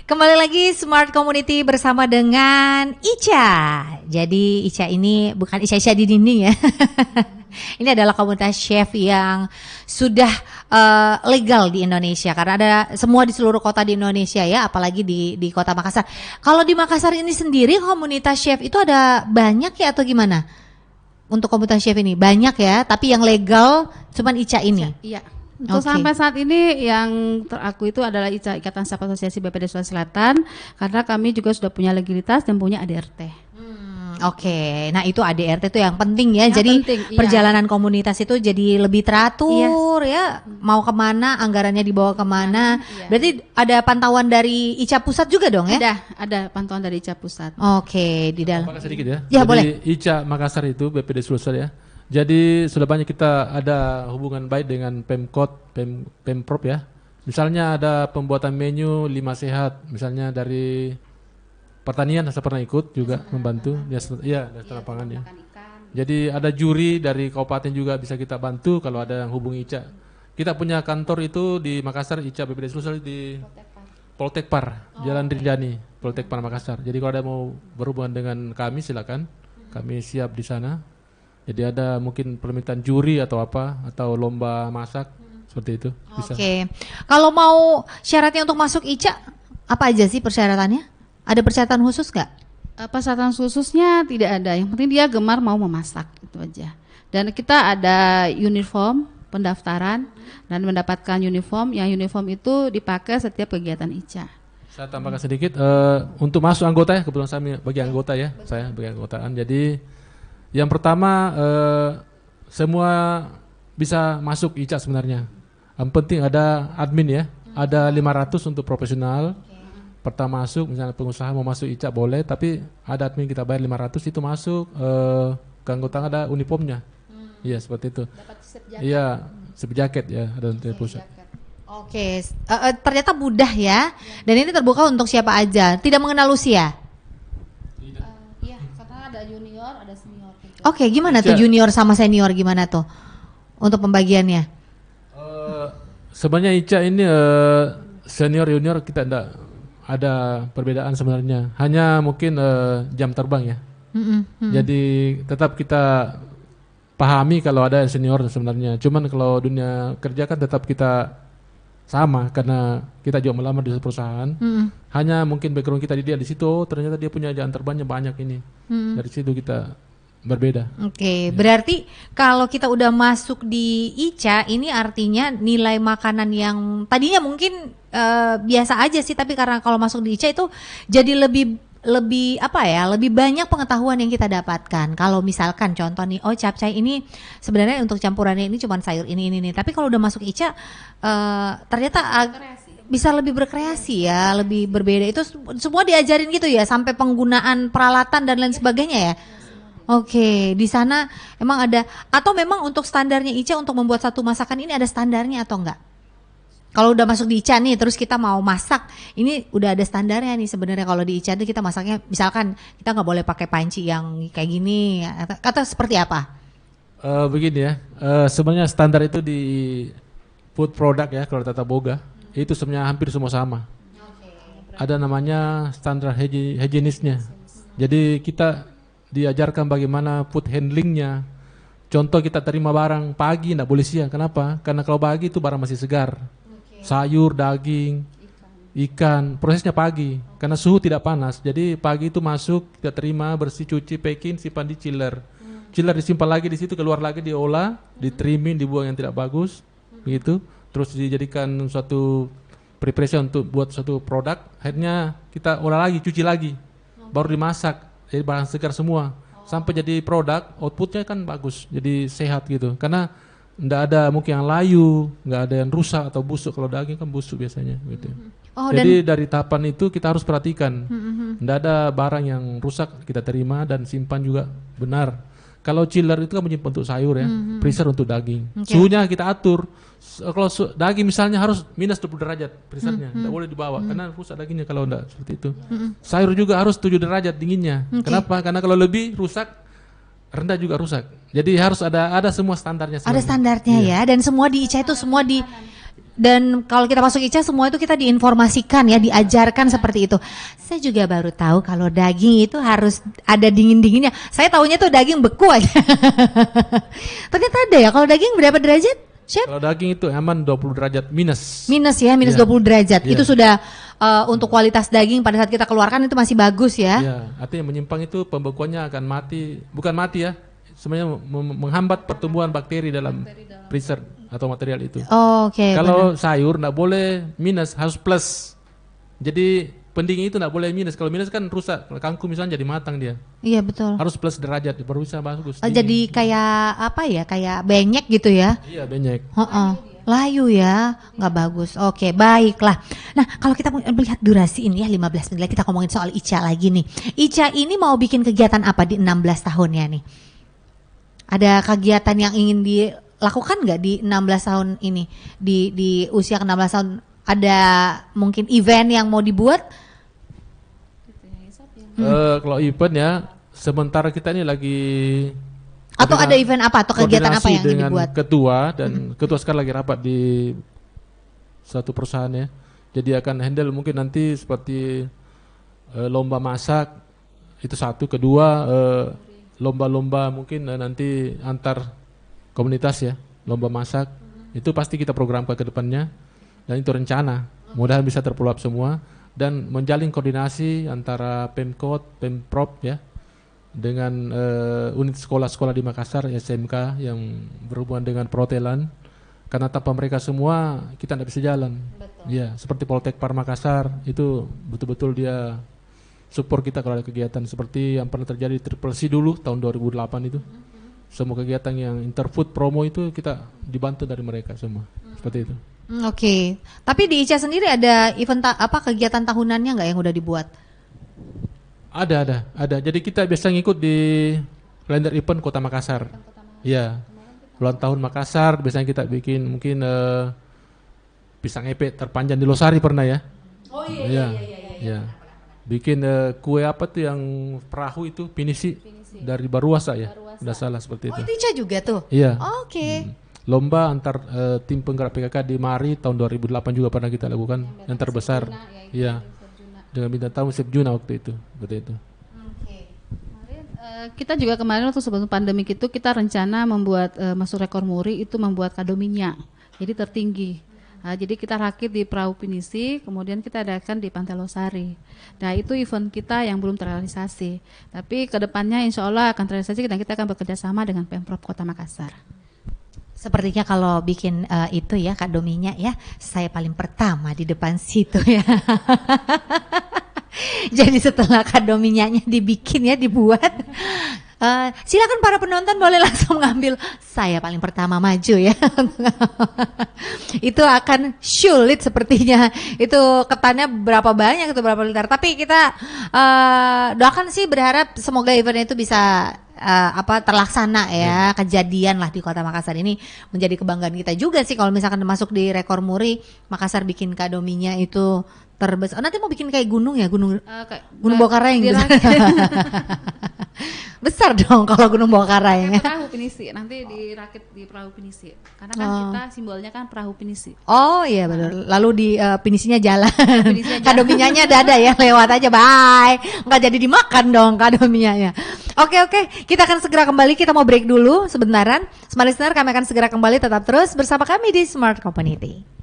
Kembali lagi Smart Community bersama dengan Ica. Jadi Ica ini bukan Ica di dinding ya. Ini adalah komunitas chef yang sudah legal di Indonesia karena ada semua di seluruh kota di Indonesia ya, apalagi di kota Makassar. Kalau di Makassar ini sendiri komunitas chef itu ada banyak ya atau gimana? Untuk komunitas chef ini banyak ya, tapi yang legal cuman Ica ini. Iya. Untuk sampai saat ini yang teraku itu adalah ICA, Ikatan Staf Asosiasi BPD Sulawesi Selatan, karena kami juga sudah punya legalitas dan punya ADRT. Oke, nah itu ADRT itu yang penting ya. Yang jadi penting, perjalanan komunitas itu jadi lebih teratur ya. Mau kemana, anggarannya dibawa kemana. Berarti ada pantauan dari ICA Pusat juga dong ya? Ada pantauan dari ICA Pusat. Oke, di dalam. Sedikit ya. Ya jadi, boleh. ICA Makassar itu BPD Sulsel ya. Jadi sudah banyak kita ada hubungan baik dengan Pemkot, Pemprov ya. Misalnya ada pembuatan menu 5 sehat, misalnya dari pertanian saya pernah ikut juga membantu ya dari lapangan ya. Jadi ada juri dari kabupaten juga bisa kita bantu kalau ada yang hubungi ICA. Kita punya kantor itu di Makassar, ICA BPD Sulsel di Poltekpar, Jalan Rinjani, Poltekpar Makassar. Jadi kalau ada mau berhubungan dengan kami silakan, kami siap di sana. Jadi ada mungkin permintaan juri atau apa, atau lomba masak seperti itu. Oke. Kalau mau syaratnya untuk masuk ICA apa aja sih persyaratannya? Ada persyaratan khusus nggak? Persyaratan khususnya tidak ada. Yang penting dia gemar mau memasak, itu aja. Dan kita ada uniform pendaftaran dan mendapatkan uniform. Yang uniform itu dipakai setiap kegiatan ICA. Saya tambahkan sedikit untuk masuk anggota ya, kebetulan saya bagi anggota ya, saya bagi anggotaan. Jadi yang pertama semua bisa masuk ICA sebenarnya. Yang penting ada admin ya, ada 500 untuk profesional. Pertama masuk, misalnya pengusaha mau masuk ICA boleh, tapi ada admin kita bayar 500 itu masuk. Keanggotaan ada uniformnya. Iya seperti itu. Iya, sip jaket ya, ada untuk pusat. Oke, ternyata mudah ya. Dan ini terbuka untuk siapa aja, tidak mengenal usia. Iya, karena ada junior, ada senior. Oke, gimana tuh junior sama senior gimana tuh untuk pembagiannya? Sebenarnya ICA ini senior junior kita tidak ada perbedaan sebenarnya. Hanya mungkin jam terbang ya. Jadi tetap kita pahami kalau ada senior sebenarnya. Cuman kalau dunia kerja kan tetap kita sama karena kita juga melamar di perusahaan. Hanya mungkin background kita dia di situ, ternyata dia punya jam terbangnya banyak ini. Dari situ kita berbeda. Oke, berarti kalau kita udah masuk di ICA ini artinya nilai makanan yang tadinya mungkin biasa aja sih, tapi karena kalau masuk di ICA itu jadi lebih apa ya, lebih banyak pengetahuan yang kita dapatkan. Kalau misalkan contoh nih, capcay ini sebenarnya untuk campurannya ini cuma sayur ini, tapi kalau udah masuk ICA ternyata bisa lebih berkreasi ya, lebih berbeda. Itu semua diajarin gitu ya, sampai penggunaan peralatan dan lain sebagainya ya. Oke, di sana emang ada, atau memang untuk standarnya ICA untuk membuat satu masakan ini ada standarnya atau enggak? Kalau udah masuk di ICA nih, terus kita mau masak, ini udah ada standarnya nih sebenarnya. Kalau di ICA itu kita masaknya, misalkan kita nggak boleh pakai panci yang kayak gini, atau seperti apa? Begini ya, sebenarnya standar itu di food product ya, kalau Tata Boga, itu sebenarnya hampir semua sama. Ada namanya standar higienisnya. Jadi kita diajarkan bagaimana food handlingnya. Contoh kita terima barang pagi, tidak boleh siang. Kenapa? Karena kalau pagi itu barang masih segar. Sayur, daging, ikan, prosesnya pagi. Karena suhu tidak panas. Jadi pagi itu masuk, kita terima, bersih, cuci, packing, simpan di chiller. Chiller disimpan lagi di situ, keluar lagi diolah, ditrimin, dibuang yang tidak bagus, begitu. Terus dijadikan suatu preparation untuk buat suatu produk. Akhirnya kita olah lagi, cuci lagi, baru dimasak. Jadi bahan segar semua sampai jadi produk, outputnya kan bagus, jadi sehat gitu. Karena nggak ada mungkin yang layu, nggak ada yang rusak atau busuk. Kalau daging kan busuk biasanya gitu. Jadi dari tahapan itu kita harus perhatikan, nggak ada barang yang rusak kita terima dan simpan juga benar. Kalau chiller itu kan menyimpan untuk sayur ya, freezer untuk daging. Suhunya kita atur. Kalau daging misalnya harus minus 20 derajat freezernya, tidak boleh dibawa karena rusak dagingnya kalau tidak seperti itu. Sayur juga harus 7 derajat dinginnya. Kenapa? Karena kalau lebih rusak, rendah juga rusak. Jadi harus ada semua standarnya. Ada standarnya ya, dan semua di ICA itu semua dan kalau kita masuk ICA semua itu kita diinformasikan ya, diajarkan seperti itu. Saya juga baru tahu kalau daging itu harus ada dingin-dinginnya. Saya taunya tuh daging beku aja. Ternyata ada ya. Kalau daging berapa derajat, Chef? Kalau daging itu aman 20 derajat minus. Minus ya, minus Iya. 20 derajat. Iya. Itu sudah untuk kualitas daging pada saat kita keluarkan itu masih bagus ya. Ya, artinya menyimpang itu pembekuannya akan mati, bukan mati ya. Sebenarnya menghambat pertumbuhan bakteri dalam freezer atau material itu. Oh, oke. Kalau sayur nggak boleh minus, harus plus. Jadi pendingin itu nggak boleh minus. Kalau minus kan rusak. Kalau kangkung misalnya jadi matang dia. Iya betul. Harus plus derajat baru bisa bagus. Jadi kayak apa ya? Kayak benyek gitu ya? Iya benyek. Heeh. Layu ya, nggak bagus. Oke, baiklah. Nah, kalau kita melihat durasi ini ya 15 menit, kita ngomongin soal Ica lagi nih. Ica ini mau bikin kegiatan apa di 16 tahunnya nih? Ada kegiatan yang ingin dilakukan nggak di 16 tahun ini? Di usia ke-16 tahun ada mungkin event yang mau dibuat? Kalau event ya, sementara kita ini lagi Atau ada event apa atau kegiatan apa koordinasi yang ingin dengan dibuat? ketua dan ketua sekarang lagi rapat di satu perusahaan ya. Jadi akan handle mungkin nanti seperti lomba masak itu satu, kedua lomba-lomba mungkin nanti antar komunitas ya, lomba masak itu pasti kita programkan ke depannya dan itu rencana. Mudah-mudahan bisa terpulap semua dan menjalin koordinasi antara Pemkot, Pemprov ya dengan unit sekolah-sekolah di Makassar, SMK yang berhubungan dengan perhotelan. Karena tanpa mereka semua kita tidak bisa jalan. Ya, seperti Poltek Par Makassar itu betul-betul dia support kita kalau ada kegiatan seperti yang pernah terjadi di Triple C dulu tahun 2008 itu. Semua kegiatan yang Interfood promo itu kita dibantu dari mereka semua. Seperti itu. Oke. Tapi di Ica sendiri ada event kegiatan tahunannya nggak yang udah dibuat? Ada. Jadi kita biasa ngikut di kalender event Kota Makassar. Iya. Ulang tahun Makassar biasanya kita bikin mungkin pisang epek terpanjang di Losari pernah ya. Oh iya. Bikin kue apa tuh yang perahu itu pinisi dari Baruasa ya. Udah salah seperti itu. Oh itu Ica juga tuh? Iya. Oke. Lomba antar tim penggerak PKK di Mari tahun 2008 juga pernah kita lakukan yang terbesar. Iya. Dengan bintang tamu Chef Juna waktu itu. Seperti itu. Kita juga kemarin waktu sebelum pandemik itu kita rencana membuat masuk rekor muri itu membuat kado minyak. Jadi tertinggi. Jadi kita rakit di Perahu Pinisi, kemudian kita adakan di Pantai Losari. Nah itu event kita yang belum terrealisasi. Tapi kedepannya insya Allah akan terrealisasi dan kita akan bekerja sama dengan Pemprov Kota Makassar. Sepertinya kalau bikin itu ya kado minyak ya, saya paling pertama di depan situ ya. Jadi setelah kado minyaknya dibikin ya, dibuat, silakan para penonton boleh langsung ngambil. Saya paling pertama maju ya. Itu akan sulit sepertinya. Itu ketannya berapa banyak itu berapa liter. Tapi kita doakan sih, berharap semoga event itu bisa terlaksana ya, kejadian lah di Kota Makassar ini menjadi kebanggaan kita juga sih kalau misalkan masuk di rekor muri Makassar bikin kado minyak itu terbesar. Nanti mau bikin kayak gunung ya, gunung Bawakaraeng gitu. Besar dong kalau Gunung Bawakaraeng. Perahu Pinisi, nanti dirakit di Perahu Pinisi. Karena kan kita simbolnya kan Perahu Pinisi. Oh iya benar. Lalu di pinisinya jalan. Pinisinya jalan. Kado minyaknya ada ya, lewat aja, bye. Nggak jadi dimakan dong kado minyaknya. Oke, kita akan segera kembali. Kita mau break dulu sebentaran. Smart Listener, kami akan segera kembali, tetap terus bersama kami di Smart Community.